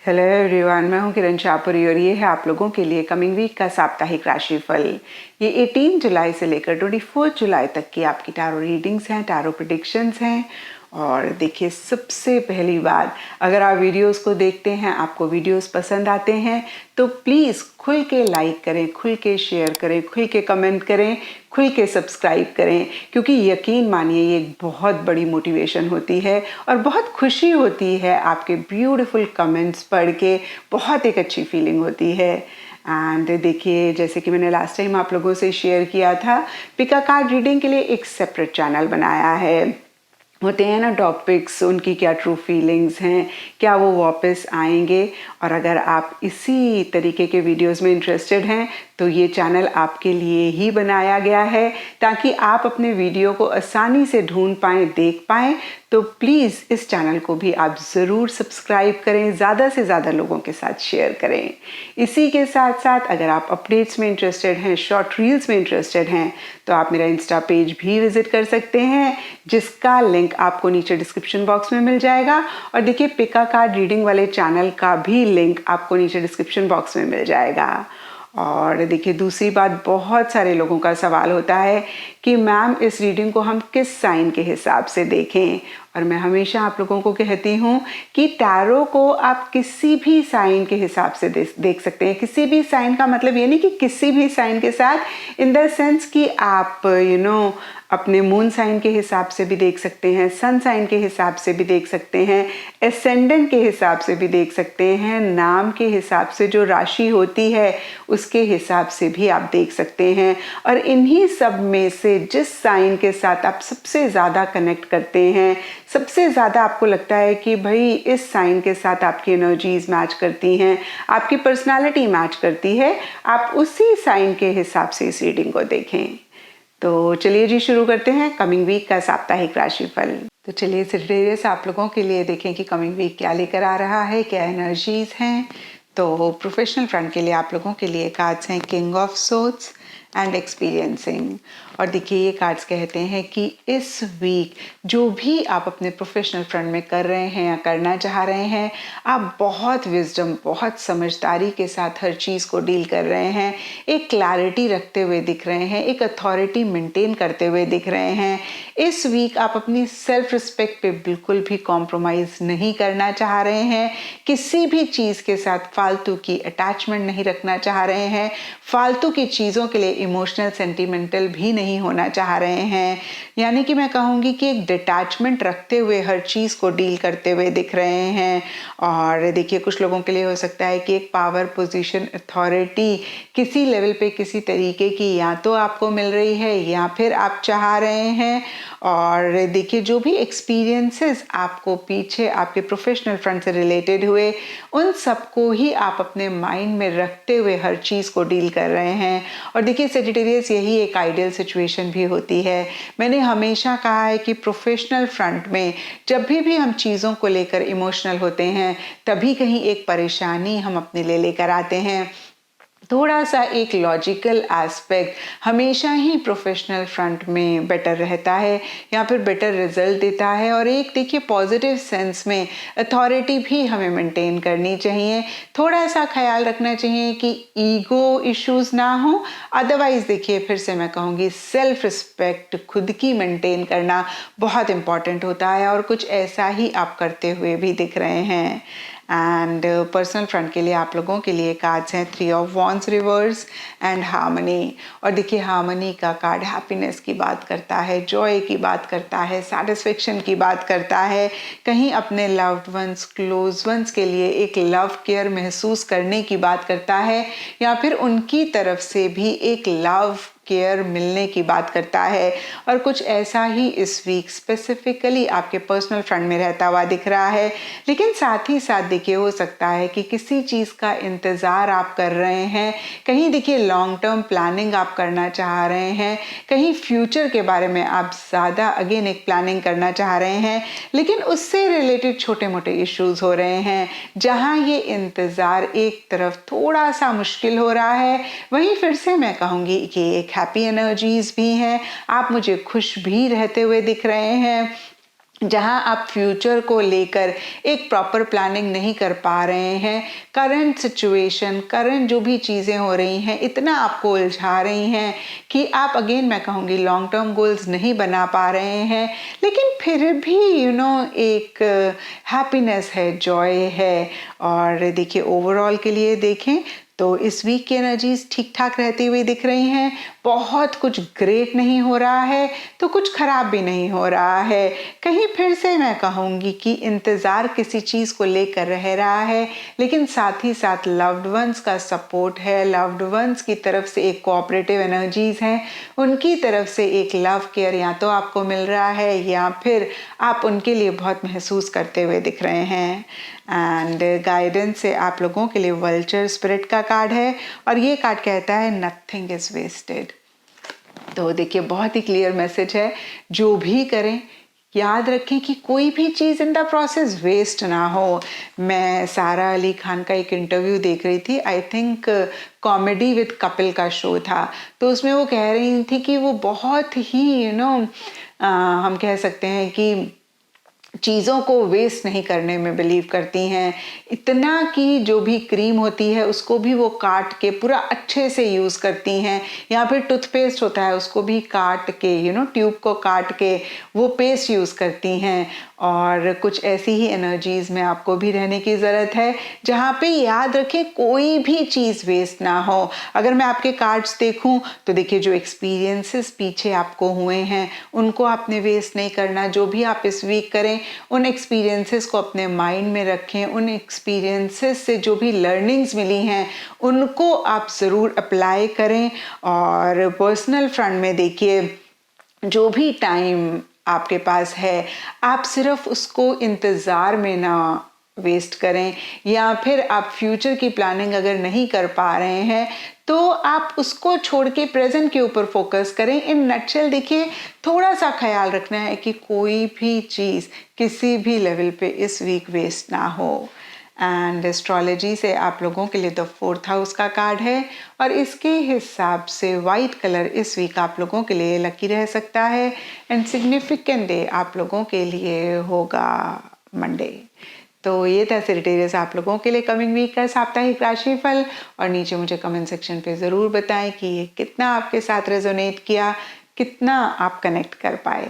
Hello everyone, मैं हूं किरण शाहपुरी और ये है आप लोगों के लिए कमिंग वीक का साप्ताहिक राशिफल। ये 18 जुलाई से लेकर 24 जुलाई तक की आपकी टैरो रीडिंग्स हैं, टैरो प्रेडिक्शंस हैं। और देखिए, सबसे पहली बात, अगर आप वीडियोस को देखते हैं, आपको वीडियोस पसंद आते हैं तो प्लीज़ खुल के लाइक करें, खुल के शेयर करें, खुल के कमेंट करें, खुल के सब्सक्राइब करें, क्योंकि यकीन मानिए ये एक बहुत बड़ी मोटिवेशन होती है और बहुत खुशी होती है आपके ब्यूटीफुल कमेंट्स पढ़ के। बहुत एक अच्छी फीलिंग होती है। एंड देखिए, जैसे कि मैंने लास्ट टाइम आप लोगों से शेयर किया था, पिका कार्ड रीडिंग के लिए एक सेपरेट चैनल बनाया है। होते हैं ना टॉपिक्स, उनकी क्या ट्रू फीलिंग्स हैं, क्या वो वापस आएंगे। और अगर आप इसी तरीके के वीडियोस में इंटरेस्टेड हैं तो ये चैनल आपके लिए ही बनाया गया है, ताकि आप अपने वीडियो को आसानी से ढूंढ पाएँ, देख पाएँ। तो प्लीज़ इस चैनल को भी आप ज़रूर सब्सक्राइब करें, ज़्यादा से ज़्यादा लोगों के साथ शेयर करें। इसी के साथ साथ अगर आप अपडेट्स में इंटरेस्टेड हैं, शॉर्ट रील्स में इंटरेस्टेड हैं, तो आप मेरा इंस्टा पेज भी विजिट कर सकते हैं, जिसका लिंक आपको नीचे डिस्क्रिप्शन बॉक्स में मिल जाएगा। और देखिए, पिका कार्ड रीडिंग वाले चैनल का भी लिंक आपको नीचे डिस्क्रिप्शन बॉक्स में मिल जाएगा। और देखिए, दूसरी बात, बहुत सारे लोगों का सवाल होता है कि मैम इस रीडिंग को हम किस साइन के हिसाब से देखें। और मैं हमेशा आप लोगों को कहती हूँ कि टैरो को आप किसी भी साइन के हिसाब से देख सकते हैं। किसी भी साइन का मतलब ये नहीं कि किसी भी साइन के साथ, इन द सेंस कि आप अपने मून साइन के हिसाब से भी देख सकते हैं, सन साइन के हिसाब से भी देख सकते हैं, एसेंडेंट के हिसाब से भी देख सकते हैं, नाम के हिसाब से जो राशि होती है उसके हिसाब से भी आप देख सकते हैं। और इन्हीं सब में से जिस साइन के साथ आप सबसे ज़्यादा कनेक्ट करते हैं, सबसे ज़्यादा आपको लगता है कि भाई इस साइन के साथ आपकी एनर्जीज मैच करती हैं, आपकी पर्सनालिटी मैच करती है, आप उसी साइन के हिसाब से इस रीडिंग को देखें। तो चलिए जी, शुरू करते हैं कमिंग वीक का साप्ताहिक राशिफल। तो चलिए सेजिटेरियस, आप लोगों के लिए देखें कि कमिंग वीक क्या लेकर आ रहा है, क्या एनर्जीज हैं। तो प्रोफेशनल फ्रंट के लिए आप लोगों के लिए कार्ड्स हैं king of swords and experiencing. और देखिए, ये कार्ड्स कहते हैं कि इस वीक जो भी आप अपने प्रोफेशनल फ्रंट में कर रहे हैं या करना चाह रहे हैं, आप बहुत विजडम, बहुत समझदारी के साथ हर चीज़ को डील कर रहे हैं, एक क्लैरिटी रखते हुए दिख रहे हैं, एक अथॉरिटी मेंटेन करते हुए दिख रहे हैं। इस वीक आप अपनी सेल्फ रिस्पेक्ट पे बिल्कुल भी कॉम्प्रोमाइज़ नहीं करना चाह रहे हैं, किसी भी चीज़ के साथ फालतू की अटैचमेंट नहीं रखना चाह रहे हैं, फालतू की चीज़ों के लिए इमोशनल सेंटिमेंटल भी नहीं होना चाह रहे हैं। यानी कि मैं कहूँगी कि एक डिटैचमेंट रखते हुए हर चीज़ को डील करते हुए दिख रहे हैं। और देखिए, कुछ लोगों के लिए हो सकता है कि एक पावर पोजीशन, अथॉरिटी किसी लेवल पे किसी तरीके की या तो आपको मिल रही है या फिर आप चाह रहे हैं। और देखिए, जो भी एक्सपीरियंसेस आपको पीछे आपके प्रोफेशनल फ्रंट से रिलेटेड हुए, उन सबको ही आप अपने माइंड में रखते हुए हर चीज़ को डील कर रहे हैं। और देखिए सेजिटेरियस, यही एक आइडियल सिचुएशन भी होती है। मैंने हमेशा कहा है कि प्रोफेशनल फ्रंट में जब भी हम चीज़ों को लेकर इमोशनल होते हैं, तभी कहीं एक परेशानी हम अपने लिए लेकर आते हैं। थोड़ा सा एक लॉजिकल एस्पेक्ट हमेशा ही प्रोफेशनल फ्रंट में बेटर रहता है या फिर बेटर रिजल्ट देता है। और एक देखिए, पॉजिटिव सेंस में अथॉरिटी भी हमें मेंटेन करनी चाहिए। थोड़ा सा ख्याल रखना चाहिए कि ईगो इश्यूज ना हो। अदरवाइज देखिए, फिर से मैं कहूँगी, सेल्फ रिस्पेक्ट खुद की मेंटेन करना बहुत इंपॉर्टेंट होता है। और कुछ ऐसा ही आप करते हुए भी दिख रहे हैं। एंड पर्सनल फ्रंट के लिए आप लोगों के लिए कार्ड्स हैं 3 of wands reverse and harmony. और देखिए, हार्मनी का कार्ड हैप्पीनेस की बात करता है, जॉय की बात करता है, सेटिस्फेक्शन की बात करता है। कहीं अपने लव्ड वंस, क्लोज वंस के लिए एक लव केयर महसूस करने की बात करता है, या फिर उनकी तरफ से भी एक लव केयर मिलने की बात करता है। और कुछ ऐसा ही इस वीक स्पेसिफिकली आपके पर्सनल फ्रंट में रहता हुआ दिख रहा है। लेकिन साथ ही साथ देखिए, हो सकता है कि किसी चीज़ का इंतज़ार आप कर रहे हैं, कहीं देखिए लॉन्ग टर्म प्लानिंग आप करना चाह रहे हैं, कहीं फ्यूचर के बारे में आप ज़्यादा अगेन एक प्लानिंग करना चाह रहे हैं, लेकिन उससे रिलेटेड छोटे मोटे इश्यूज हो रहे हैं। जहाँ ये इंतज़ार एक तरफ थोड़ा सा मुश्किल हो रहा है, वहीं फिर से मैं कहूँगी कि एक हैप्पी एनर्जीज भी हैं, आप मुझे खुश भी रहते हुए दिख रहे हैं। जहां आप फ्यूचर को लेकर एक प्रॉपर प्लानिंग नहीं कर पा रहे हैं, करंट सिचुएशन, करंट जो भी चीज़ें हो रही हैं इतना आपको उलझा रही हैं कि आप अगेन मैं कहूँगी लॉन्ग टर्म गोल्स नहीं बना पा रहे हैं, लेकिन फिर भी एक हैप्पीनेस है, जॉय है। और देखिए ओवरऑल के लिए देखें तो इस वीक की एनर्जीज ठीक ठाक रहती हुई दिख रही हैं। बहुत कुछ ग्रेट नहीं हो रहा है तो कुछ खराब भी नहीं हो रहा है। कहीं फिर से मैं कहूँगी कि इंतज़ार किसी चीज़ को लेकर रह रहा है, लेकिन साथ ही साथ लव्ड वंस का सपोर्ट है, लव्ड वंस की तरफ से एक कोऑपरेटिव एनर्जीज हैं, उनकी तरफ से एक लव केयर या तो आपको मिल रहा है या फिर आप उनके लिए बहुत महसूस करते हुए दिख रहे हैं। एंड गाइडेंस से आप लोगों के लिए वल्चर स्पिरिट का कार्ड है और ये कार्ड कहता है नथिंग इज वेस्टेड। तो देखिए बहुत ही क्लियर मैसेज है, जो भी करें याद रखें कि कोई भी चीज़ इन द प्रोसेस वेस्ट ना हो। मैं सारा अली खान का एक इंटरव्यू देख रही थी, I think comedy with Kapil का शो था, तो उसमें वो कह रही थी कि वो बहुत ही हम कह सकते हैं कि चीज़ों को वेस्ट नहीं करने में बिलीव करती हैं, इतना कि जो भी क्रीम होती है उसको भी वो काट के पूरा अच्छे से यूज़ करती हैं, या फिर टूथपेस्ट होता है उसको भी काट के ट्यूब को काट के वो पेस्ट यूज़ करती हैं। और कुछ ऐसी ही एनर्जीज़ में आपको भी रहने की ज़रूरत है, जहाँ पे याद रखें कोई भी चीज़ वेस्ट ना हो। अगर मैं आपके कार्ड्स देखूं तो देखिए जो एक्सपीरियंसेस पीछे आपको हुए हैं उनको आपने वेस्ट नहीं करना। जो भी आप इस वीक करें उन एक्सपीरियंसेस को अपने माइंड में रखें, उन एक्सपीरियंसेस से जो भी लर्निंग्स मिली हैं उनको आप ज़रूर अप्लाई करें। और पर्सनल फ्रंट में देखिए जो भी टाइम आपके पास है आप सिर्फ उसको इंतज़ार में ना वेस्ट करें, या फिर आप फ्यूचर की प्लानिंग अगर नहीं कर पा रहे हैं तो आप उसको छोड़ के प्रेजेंट के ऊपर फोकस करें। इन नटशेल देखिए थोड़ा सा ख्याल रखना है कि कोई भी चीज़ किसी भी लेवल पे इस वीक वेस्ट ना हो। एंड एस्ट्रोलॉजी से आप लोगों के लिए द 4th हाउस का कार्ड है और इसके हिसाब से वाइट कलर इस वीक आप लोगों के लिए लकी रह सकता है। एंड सिग्निफिकेंट डे आप लोगों के लिए होगा मंडे। तो ये था सेजिटेरियस आप लोगों के लिए कमिंग वीक का साप्ताहिक राशिफल। और नीचे मुझे कमेंट सेक्शन पे ज़रूर बताएं कि ये कितना आपके साथ रेजोनेट किया, कितना आप कनेक्ट कर पाए।